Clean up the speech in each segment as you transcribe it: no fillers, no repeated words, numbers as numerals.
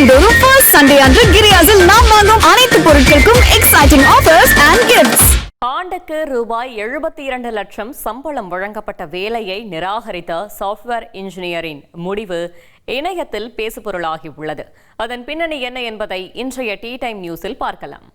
மாதந்தோறும் first Sunday அன்று கிரியாஸில் நாம் வாங்கும் அனைத்து பொருட்களுக்கும் எக்ஸைட்டிங் ஆஃபர்ஸ் அண்ட் கிஃப்ட்ஸ். ஆண்டுக்கு ரூபாய் 72 லட்சம் சம்பளம் வழங்கப்பட்ட வேலையை நிராகரித்த சாஃப்ட்வேர் இன்ஜினியரின் முடிவு இணையத்தில் பேசுபொருளாகி உள்ளது. அதன் பின்னணி என்ன என்பதை இன்றைய டீ டைம் நியூஸில் பார்க்கலாம்.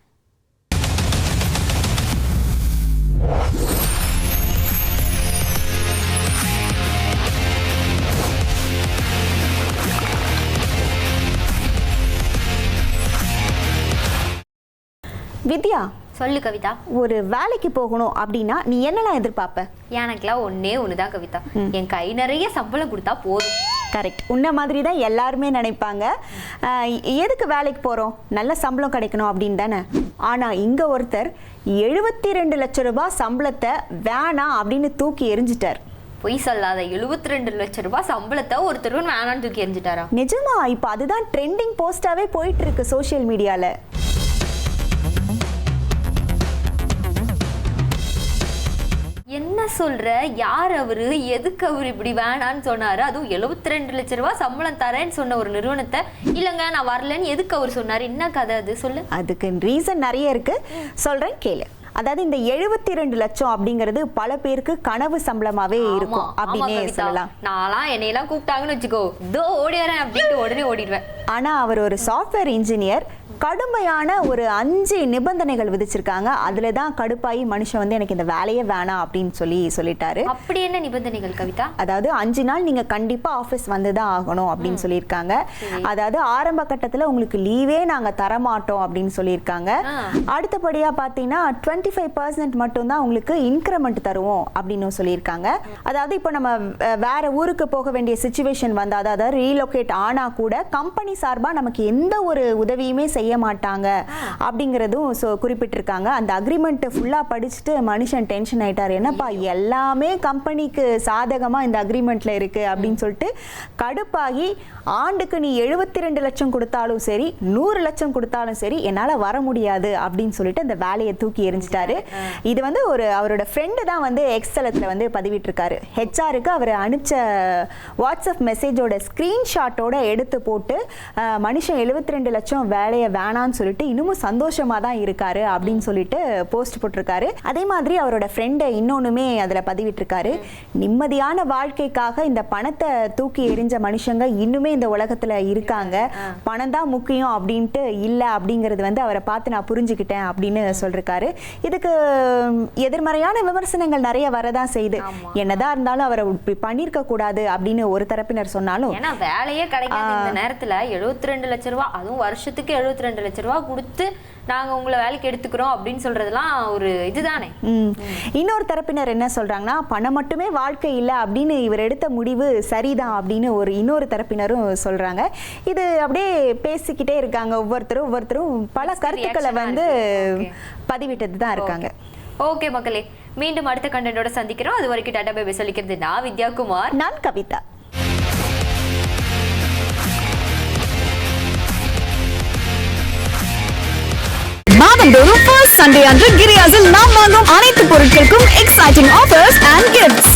வித்யா, சொல்லு கவிதா. ஒரு வேலைக்கு போகணும் அப்படின்னா நீ என்னெல்லாம் எதிர்பார்ப்ப? எனக்குலாம் ஒன்று தான் கவிதா, என் கை நிறைய சம்பளம் கொடுத்தா போதும். கரெக்ட், உன்ன மாதிரி தான் எல்லாருமே நினைப்பாங்க. எதுக்கு வேலைக்கு போகிறோம், நல்ல சம்பளம் கிடைக்கணும் அப்படின்னு தானே. ஆனால் இங்கே ஒருத்தர் 72 லட்சம் ரூபாய் சம்பளத்தை வேணாம் அப்படின்னு தூக்கி எரிஞ்சிட்டார். பொய் சொல்லாத, 72 லட்சம் ரூபாய் சம்பளத்தை ஒருத்தர் வேணான்னு தூக்கி எரிஞ்சிட்டாரா? நிஜமா, இப்போ அதுதான் ட்ரெண்டிங் போஸ்டாவே போயிட்டு இருக்கு சோஷியல் மீடியாவில். என்ன சொல்ற? யார் அவரு? எதுக்கு அவர் இப்படி வேணான்னு சொன்னாரு? அதுவும் 72 லட்சம் ரூபாய் சம்பளம் தரேன்னு சொன்ன ஒரு நிறுவனத்தை இல்லைங்க நான் வரலன்னு எதுக்கு அவர் சொன்னாரு? என்ன கதை அது, சொல்லு. அதுக்கு ரீசன் நிறைய இருக்கு, சொல்றேன் கேளு. அதாவது இந்த 72 லட்சம் அப்படிங்கிறது பல பேருக்கு கனவு சம்பளமாவே இருக்கும் அப்படின்னே சொல்லலாம். நான்லாம் என்னையெல்லாம் கூப்பிட்டாங்கன்னு வச்சுக்கோ, இதோ ஓடிடுறேன் அப்படின்ட்டு உடனே ஓடிடுவேன். ஆனா அவர் ஒரு சாஃப்ட்வேர் இன்ஜினியர், கடுமையான ஒரு 5 நிபந்தனைகள் விதிச்சிருக்காங்க. அதுல தான் கடுப்பாயி மனுஷன் வந்து எனக்கு இந்த வேலையே வேணாம் அப்படின்னு சொல்லிட்டாரு. அப்படி என்ன நிபந்தனைகள் கவிதா? அதாவது 5 நாள் நீங்க கண்டிப்பா ஆஃபீஸ் வந்துதான் ஆகணும் அப்படின்னு சொல்லியிருக்காங்க. அதாவது ஆரம்ப கட்டத்துல உங்களுக்கு லீவே நாங்க தரமாட்டோம் அப்படின்னு சொல்லியிருக்காங்க. அடுத்தபடியா பாத்தீங்கன்னா 25% மட்டும் தான் உங்களுக்கு இன்கிரிமெண்ட் தருவோம் அப்படின்னு சொல்லியிருக்காங்க. அதாவது இப்போ நம்ம வேற ஊருக்கு போக வேண்டிய சிச்சுவேஷன் வந்தா, அதாவது ரீலோகேட் ஆனா கூட கம்பெனி சார்பா நமக்கு எந்த ஒரு உதவியுமே செய்ய மாட்டாங்க அப்படிங்கிறதும் குறிப்பிட்டிருக்காங்க. அந்த அக்ரிமெண்ட் ஃபுல்லா படிச்சுட்டு மனுஷன் டென்ஷன் ஆயிட்டாரு. என்னப்பா எல்லாமே கம்பெனிக்கு சாதகமா இந்த அக்ரிமெண்ட்ல இருக்கு அப்படின்னு சொல்லிட்டு கடுப்பாகி, ஆண்டுக்கு நீ 72 லட்சம் கொடுத்தாலும் சரி 100 லட்சம் கொடுத்தாலும் சரி என்னால வர முடியாது அப்படின்னு சொல்லிட்டு அந்த வேலையை தூக்கி எரிஞ்சிட்டாரு. இது வந்து அவரோட ஃப்ரெண்டு தான் வந்து எக்ஸலத்துல வந்து பதிவிட்டிருக்காரு. ஹெச்ஆருக்கு அவர் அனுப்பிச்ச வாட்ஸ்அப் மெசேஜோட ஸ்கிரீன்ஷாட்டோட எடுத்து போட்டு மனுஷன் 72 லட்சம் வேலையை வேணான்னு சொல்லிட்டு இன்னமும் சந்தோஷமா தான் இருக்காரு அப்படின்னு சொல்லிட்டு போஸ்ட் போட்டிருக்காரு. அதே மாதிரி அவரோட ஃப்ரெண்டை இன்னொன்னுமே அதுல பதிவிட்டிருக்காரு. நிம்மதியான வாழ்க்கைக்காக இந்த பணத்தை தூக்கி எரிஞ்ச மனுஷங்க இன்னுமே இந்த உலகத்துல இருக்காங்க. பணம் தான் முக்கியம் அப்படின்ட்டு இல்ல அப்படிங்கிறது வந்து அவரை பார்த்து நான் புரிஞ்சுக்கிட்டேன் அப்படின்னு சொல்லிருக்காரு. இதுக்கு எதிர்மறையான விமர்சனங்கள் நிறைய வரதான் செய்யுது. என்னதான் இருந்தாலும் அவரை இப்படி பண்ணிருக்க கூடாது அப்படின்னு ஒரு தரப்பினர் சொன்னாலும், ஏன்னா வேலையே கிடைக்காத இந்த நேரத்துல 72 லட்சம் ரூபாய், அதுவும் வருஷத்துக்கு 72 லட்சம் ரூபாய் கொடுத்து நாங்க உங்களை வேலைக்கு எடுத்துக்கிறோம் அப்படின்னு சொல்றதுலாம் ஒரு இதுதானே. இன்னொரு தரப்பினர் என்ன சொல்றாங்கன்னா, பணம் மட்டுமே வாழ்க்கை இல்லை அப்படின்னு இவர் எடுத்த முடிவு சரிதான் அப்படின்னு இன்னொரு தரப்பினரும் சொல்றாங்க. இது அப்படியே பேசிக்கிட்டே இருக்காங்க. ஒவ்வொருத்தரும் பல கருத்துக்களை வந்து பதிவிட்டது தான் இருக்காங்க. ஓகே மக்களே, மீண்டும் அடுத்த கண்டென்ட்டோட சந்திக்கிறோம். அது வரைக்கும் டாடா பை பை சொல்லிக்கிறது நான் வித்யா குமார், நான் கவிதா. மாதந்தோறும் ஃபர்ஸ்ட் சண்டே அன்று கிரியாஸில் நாம் வாங்கும் அனைத்து பொருட்களுக்கும் எக்ஸைட்டிங் ஆஃபர்ஸ் அண்ட் கிஃப்ட்ஸ்.